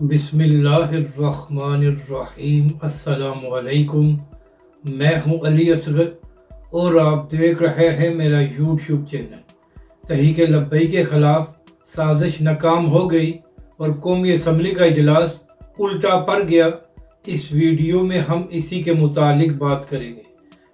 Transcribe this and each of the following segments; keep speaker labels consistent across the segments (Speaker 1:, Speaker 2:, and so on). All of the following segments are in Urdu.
Speaker 1: بسم اللہ الرحمن الرحیم۔ السلام علیکم، میں ہوں علی اصغر اور آپ دیکھ رہے ہیں میرا یوٹیوب چینل۔ تحریک لبیک کے خلاف سازش ناکام ہو گئی اور قومی اسمبلی کا اجلاس الٹا پڑ گیا۔ اس ویڈیو میں ہم اسی کے متعلق بات کریں گے۔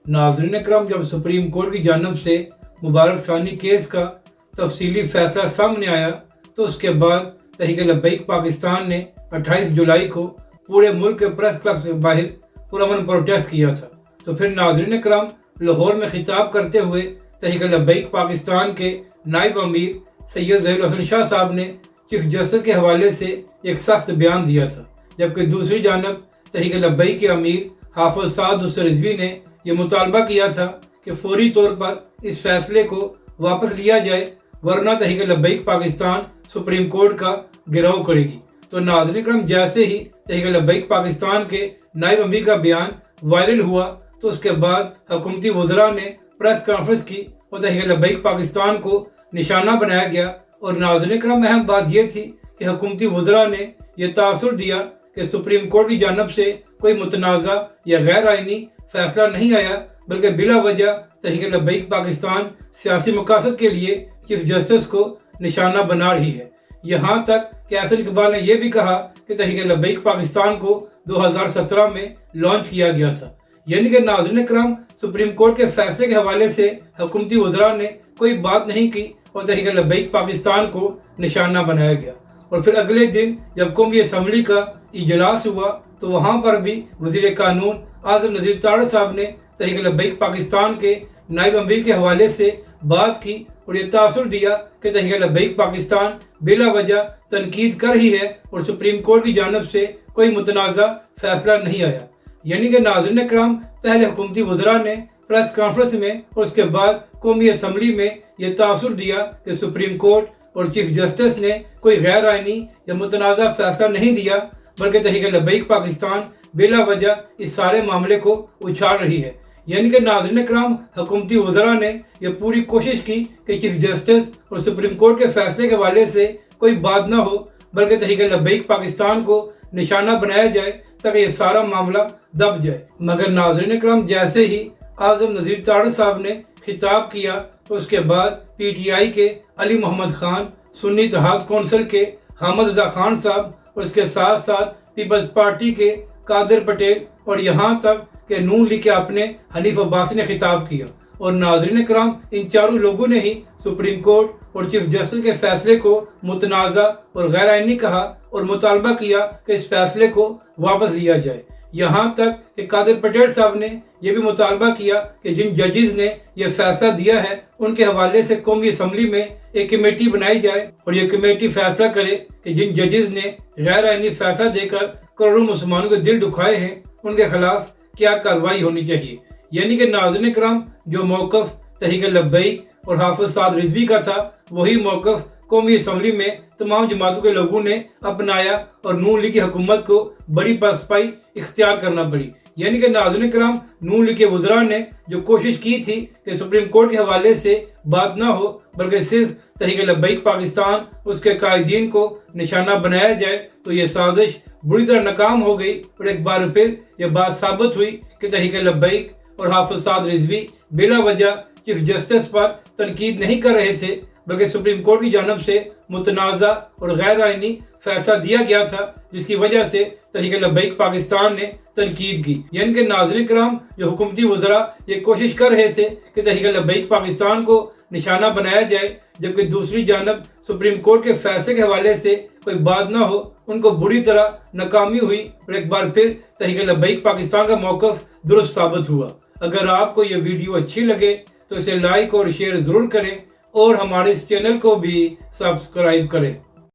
Speaker 1: ناظرین اکرام، جب سپریم کورٹ کی جانب سے مبارک ثانی کیس کا تفصیلی فیصلہ سامنے آیا تو اس کے بعد تحریک لبیک پاکستان نے 28 جولائی کو پورے ملک کے پریس کلب سے باہر پرامن پروٹیسٹ کیا تھا۔ تو پھر ناظرین اکرام، لاہور میں خطاب کرتے ہوئے تحریک لبیک پاکستان کے نائب امیر سید ظہیر الحسن شاہ صاحب نے چیف جسٹس کے حوالے سے ایک سخت بیان دیا تھا، جبکہ دوسری جانب تحریک لبیک کے امیر حافظ سعد حسین رضوی نے یہ مطالبہ کیا تھا کہ فوری طور پر اس فیصلے کو واپس لیا جائے، ورنہ تحریک لبیک پاکستان سپریم کورٹ کا گھیراؤ کرے گی۔ تو ناظرین اکرام، جیسے ہی تحریک لبیک پاکستان کے نائب امیر کا بیان وائرل ہوا تو اس کے بعد حکومتی وزراء نے پریس کانفرنس کی اور تحریک لبیک پاکستان کو نشانہ بنایا گیا۔ اور ناظرین اکرام، اہم بات یہ تھی کہ حکومتی وزراء نے یہ تاثر دیا کہ سپریم کورٹ کی جانب سے کوئی متنازع یا غیر آئینی فیصلہ نہیں آیا، بلکہ بلا وجہ تحریک لبیک پاکستان سیاسی مقاصد کے لیے چیف جسٹس کو نشانہ بنا رہی ہے۔ یہاں تک کہ احسن اقبال نے یہ بھی کہا کہ تحریک لبیک پاکستان کو 2017 میں لانچ کیا گیا تھا۔ یعنی کہ ناظرین اکرام، سپریم کورٹ کے فیصلے کے حوالے سے حکومتی وزراء نے کوئی بات نہیں کی اور تحریک لبیک پاکستان کو نشانہ بنایا گیا۔ اور پھر اگلے دن جب قومی اسمبلی کا اجلاس ہوا تو وہاں پر بھی وزیر قانون اعظم نذیر تارڑ صاحب نے تحریک لبیک پاکستان کے نائب امیر کے حوالے سے بات کی اور یہ تاثر دیا کہ تحریک لبیک پاکستان بلا وجہ تنقید کر رہی ہے اور سپریم کورٹ کی جانب سے کوئی متنازع فیصلہ نہیں آیا۔ یعنی کہ ناظرین اکرام، پہلے حکومتی وزراء نے پریس کانفرنس میں اور اس کے بعد قومی اسمبلی میں یہ تاثر دیا کہ سپریم کورٹ اور چیف جسٹس نے کوئی غیر آئینی یا متنازع فیصلہ نہیں دیا، بلکہ تحریک لبیک پاکستان بلا وجہ اس سارے معاملے کو اچھال رہی ہے۔ یعنی کہ ناظرین اکرام، حکومتی وزراء نے یہ پوری کوشش کی کہ چیف جسٹس اور سپریم کورٹ کے فیصلے کے حوالے سے کوئی بات نہ ہو، بلکہ تحریک لبیک پاکستان کو نشانہ بنایا جائے تاکہ یہ سارا معاملہ دب جائے۔ مگر ناظرین اکرام، جیسے ہی اعظم نذیر تارڑ صاحب نے خطاب کیا تو اس کے بعد پی ٹی آئی کے علی محمد خان، سنی اتحاد کونسل کے حامد رضا خان صاحب اور اس کے ساتھ ساتھ پیپلز پارٹی کے قادر پٹیل اور یہاں تک کہ نون لیگ کے اپنے حنیف عباسی نے خطاب کیا۔ اور ناظرین اکرام، ان چاروں لوگوں نے ہی سپریم کورٹ اور چیف جسٹس کے فیصلے کو متنازع اور غیر آئینی کہا اور مطالبہ کیا کہ اس فیصلے کو واپس لیا جائے۔ یہاں تک کہ قادر پٹیل صاحب نے یہ بھی مطالبہ کیا کہ جن ججز نے یہ فیصلہ دیا ہے ان کے حوالے سے قومی اسمبلی میں ایک کمیٹی بنائی جائے اور یہ کمیٹی فیصلہ کرے کہ جن ججز نے غیر آئینی فیصلہ دے کر کروڑوں مسلمانوں کے دل دکھائے ہیں ان کے خلاف کیا کارروائی ہونی چاہیے۔ یعنی کہ ناظرین اکرام، جو موقف تحریک لبیک اور حافظ سعد رضوی کا تھا وہی موقف قومی اسمبلی میں تمام جماعتوں کے لوگوں نے اپنایا اور نون لیگ کی حکومت کو بڑی پسپائی اختیار کرنا پڑی۔ یعنی کہ ناظرین اکرام، نون لیگ کے وزراء نے جو کوشش کی تھی کہ سپریم کورٹ کے حوالے سے بات نہ ہو بلکہ صرف تحریک لبیک پاکستان اس کے قائدین کو نشانہ بنایا جائے، تو یہ سازش بری طرح ناکام ہو گئی اور ایک بار پھر یہ بات ثابت ہوئی کہ تحریک لبیک اور حافظ سعد رضوی بلا وجہ چیف جسٹس پر تنقید نہیں کر رہے تھے، بلکہ سپریم کورٹ کی جانب سے متنازع اور غیر آئینی فیصلہ دیا گیا تھا، جس کی وجہ سے تحریک لبیک پاکستان نے تنقید کی۔ یعنی کہ ناظرین کرام، جو حکومتی وزراء یہ کوشش کر رہے تھے کہ تحریک لبیک پاکستان کو نشانہ بنایا جائے، جبکہ دوسری جانب سپریم کورٹ کے فیصلے کے حوالے سے کوئی بات نہ ہو، ان کو بری طرح ناکامی ہوئی اور ایک بار پھر تحریک لبیک پاکستان کا موقف درست ثابت ہوا۔ اگر آپ کو یہ ویڈیو اچھی لگے تو اسے لائک اور شیئر ضرور کریں اور ہمارے اس چینل کو بھی سبسکرائب کریں۔